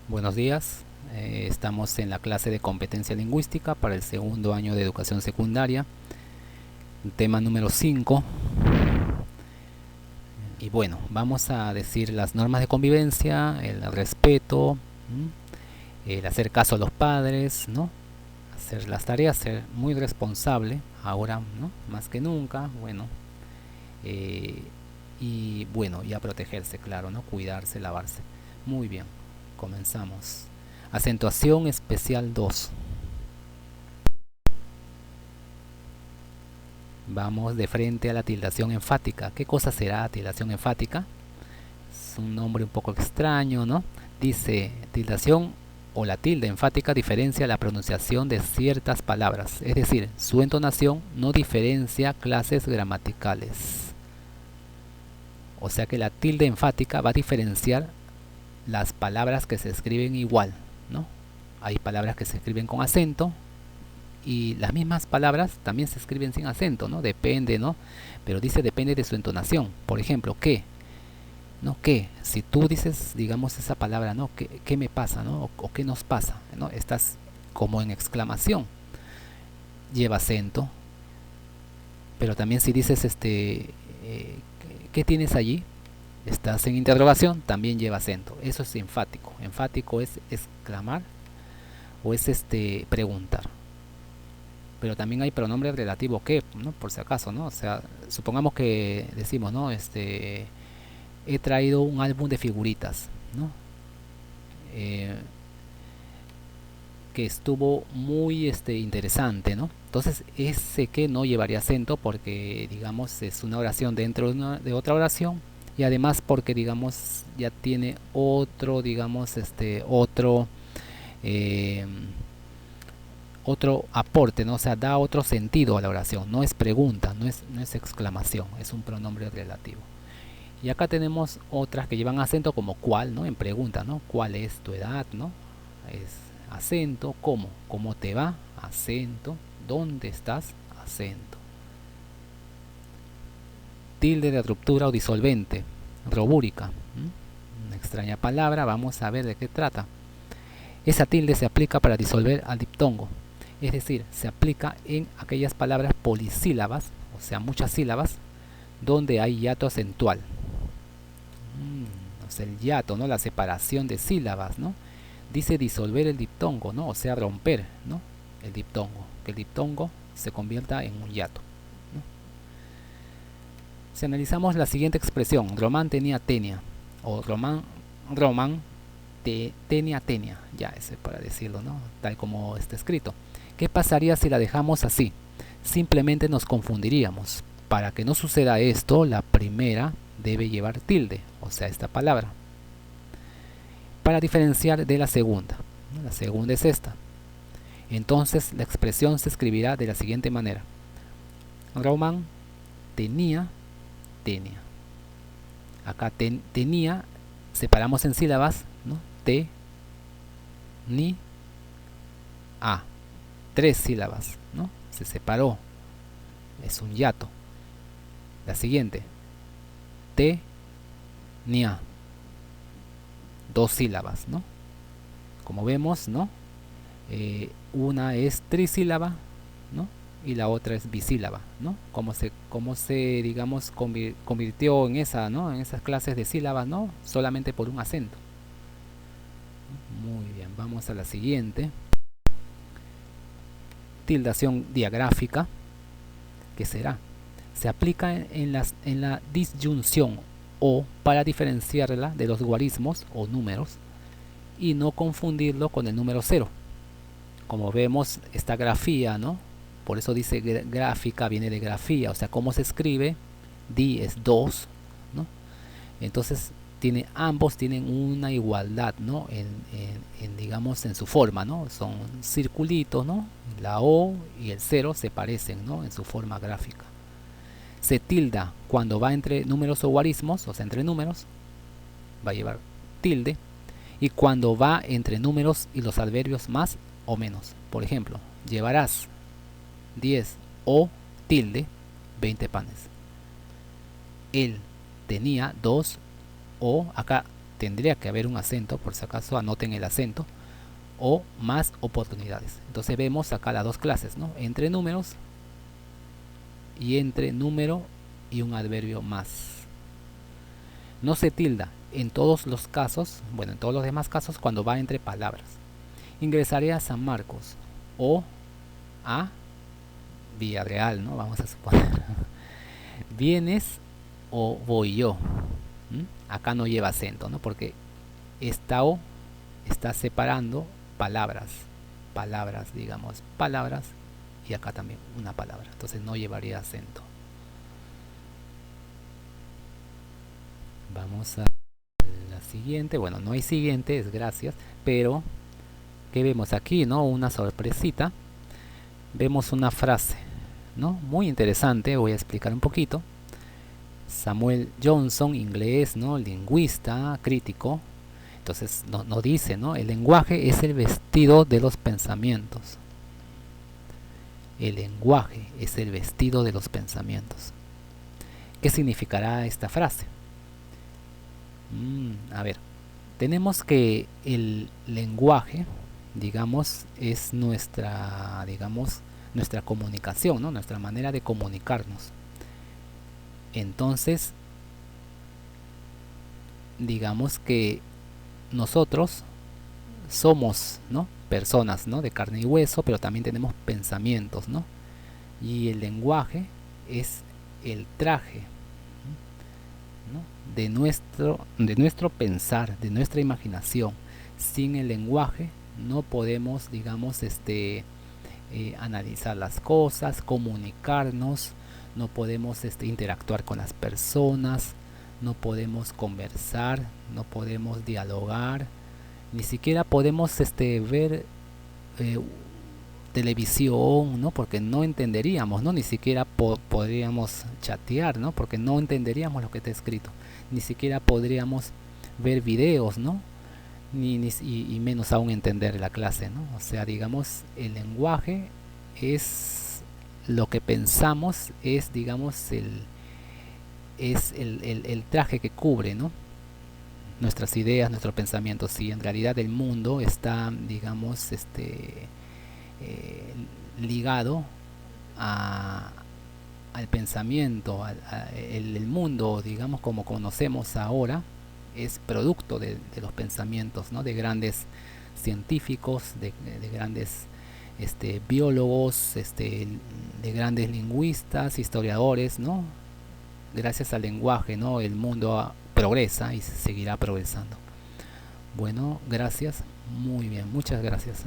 Buenos días, estamos en la clase de competencia lingüística para el segundo año de educación secundaria, tema número 5. Y bueno, vamos a decir las normas de convivencia, el respeto, el hacer caso a los padres, ¿no? Hacer las tareas, ser muy responsable, ahora, ¿no? Más que nunca, bueno, eh, y bueno, ya protegerse, claro, ¿no? Cuidarse, lavarse. Muy bien, comenzamos. Acentuación especial 2. Vamos de frente a la tildación enfática. ¿Qué cosa será tildación enfática? Es un nombre un poco extraño, ¿no? Dice, tildación o la tilde enfática diferencia la pronunciación de ciertas palabras, es decir, su entonación no diferencia clases gramaticales. O sea que la tilde enfática va a diferenciar las palabras que se escriben igual, ¿no? Hay palabras que se escriben con acento y las mismas palabras también se escriben sin acento, ¿no? Depende, ¿no? Pero dice depende de su entonación. Por ejemplo, ¿qué? ¿No? ¿Qué? Si tú dices, digamos, esa palabra, ¿no? ¿Qué me pasa, ¿no? O ¿qué nos pasa? ¿No? Estás como en exclamación, lleva acento. Pero también si dices, ¿qué tienes allí? Estás en interrogación, también lleva acento. Eso es enfático. Enfático es exclamar o es preguntar. Pero también hay pronombre relativo que, ¿no? Por si acaso, ¿no? O sea, supongamos que decimos, ¿no? He traído un álbum de figuritas, ¿no? Eh, que estuvo muy interesante, ¿no? Entonces, ese que no llevaría acento porque, digamos, es una oración dentro de otra oración y además porque, digamos, ya tiene otro, digamos, eh, otro aporte, ¿no? O sea, da otro sentido a la oración. No es pregunta, no es exclamación, es un pronombre relativo. Y acá tenemos otras que llevan acento como cuál, ¿no? En pregunta, ¿no? ¿Cuál es tu edad, ¿no? Es acento, ¿cómo te va? Acento, ¿dónde estás? Acento. Tilde de ruptura o disolvente, robúrica. Una extraña palabra, vamos a ver de qué trata. Esa tilde se aplica para disolver al diptongo, es decir, se aplica en aquellas palabras polisílabas, o sea, muchas sílabas, donde hay hiato acentual. O sea, el hiato, ¿no? La separación de sílabas, ¿no? Dice disolver el diptongo, ¿no? O sea, romper, ¿no? El diptongo, que el diptongo se convierta en un hiato, ¿no? Si analizamos la siguiente expresión, Román tenía tenia, o Román tenía tenia, ya ese para decirlo, ¿no? Tal como está escrito. ¿Qué pasaría si la dejamos así? Simplemente nos confundiríamos. Para que no suceda esto, la primera debe llevar tilde, o sea, esta palabra, para diferenciar de la segunda. La segunda es esta. Entonces la expresión se escribirá de la siguiente manera. Román tenía tenia. Acá tenía, separamos en sílabas, ¿no? Te, ni, a. Tres sílabas, ¿no? Se separó. Es un hiato. La siguiente. Te, ni, a. Dos sílabas, ¿no? Como vemos, ¿no? Una es trisílaba, ¿no? Y la otra es bisílaba, ¿no? Como se digamos, convirtió en esa, ¿no? En esas clases de sílabas, ¿no? Solamente por un acento. Muy bien, vamos a la siguiente. Tildación diagráfica, ¿qué será? Se aplica en la disyunción o para diferenciarla de los guarismos o números y no confundirlo con el número cero. Como vemos, esta grafía, ¿no? Por eso dice gráfica, viene de grafía, o sea, cómo se escribe, di es 2, ¿no? Entonces, ambos tienen una igualdad, ¿no? Digamos, en su forma, ¿no? Son circulitos, ¿no? La O y el cero se parecen, ¿no? En su forma gráfica. Se tilda cuando va entre números o guarismos, o sea, entre números, va a llevar tilde, y cuando va entre números y los adverbios más o menos. Por ejemplo, llevarás 10 o tilde 20 panes. Él tenía 2 o acá tendría que haber un acento, por si acaso anoten el acento, o más oportunidades. Entonces vemos acá las dos clases, ¿no? Entre números y entre número y un adverbio más. No se tilda en todos los casos, bueno, en todos los demás casos, cuando va entre palabras. Ingresaré a San Marcos o a Villarreal, ¿no? Vamos a suponer. ¿Vienes o voy yo? Acá no lleva acento, ¿no? Porque esta o está separando palabras, digamos, palabras, y acá también una palabra, entonces no llevaría acento. Vamos a la siguiente. Bueno, no hay siguiente, es gracias, pero ¿qué vemos aquí, no? Una sorpresita. Vemos una frase, ¿no? Muy interesante, voy a explicar un poquito. Samuel Johnson, inglés, ¿no? Lingüista, crítico. Entonces nos dice, ¿no? El lenguaje es el vestido de los pensamientos. El lenguaje es el vestido de los pensamientos. ¿Qué significará esta frase? A ver, tenemos que el lenguaje, digamos, es nuestra, digamos, nuestra comunicación, ¿no? Nuestra manera de comunicarnos. Entonces, digamos que nosotros somos, ¿no? Personas, ¿no? De carne y hueso, pero también tenemos pensamientos, ¿no? Y el lenguaje es el traje, ¿no? de nuestro pensar, de nuestra imaginación. Sin el lenguaje no podemos, digamos, analizar las cosas, comunicarnos, no podemos interactuar con las personas, no podemos conversar, no podemos dialogar, ni siquiera podemos ver eh, televisión, ¿no? Porque no entenderíamos, ¿no? Ni siquiera podríamos chatear, ¿no? Porque no entenderíamos lo que está escrito, ni siquiera podríamos ver videos, ¿no? Y menos aún entender la clase, ¿no? O sea, digamos, el lenguaje es lo que pensamos, es, digamos, el traje que cubre, ¿no? Nuestras ideas, nuestros pensamientos. Y en realidad el mundo está, digamos, eh, ligado a, al pensamiento, el mundo, digamos, como conocemos ahora, es producto de los pensamientos, ¿no? De grandes científicos, de grandes biólogos, de grandes lingüistas, historiadores, ¿no? Gracias al lenguaje, ¿no? El mundo progresa y seguirá progresando. Bueno, gracias, muy bien, muchas gracias, ¿eh?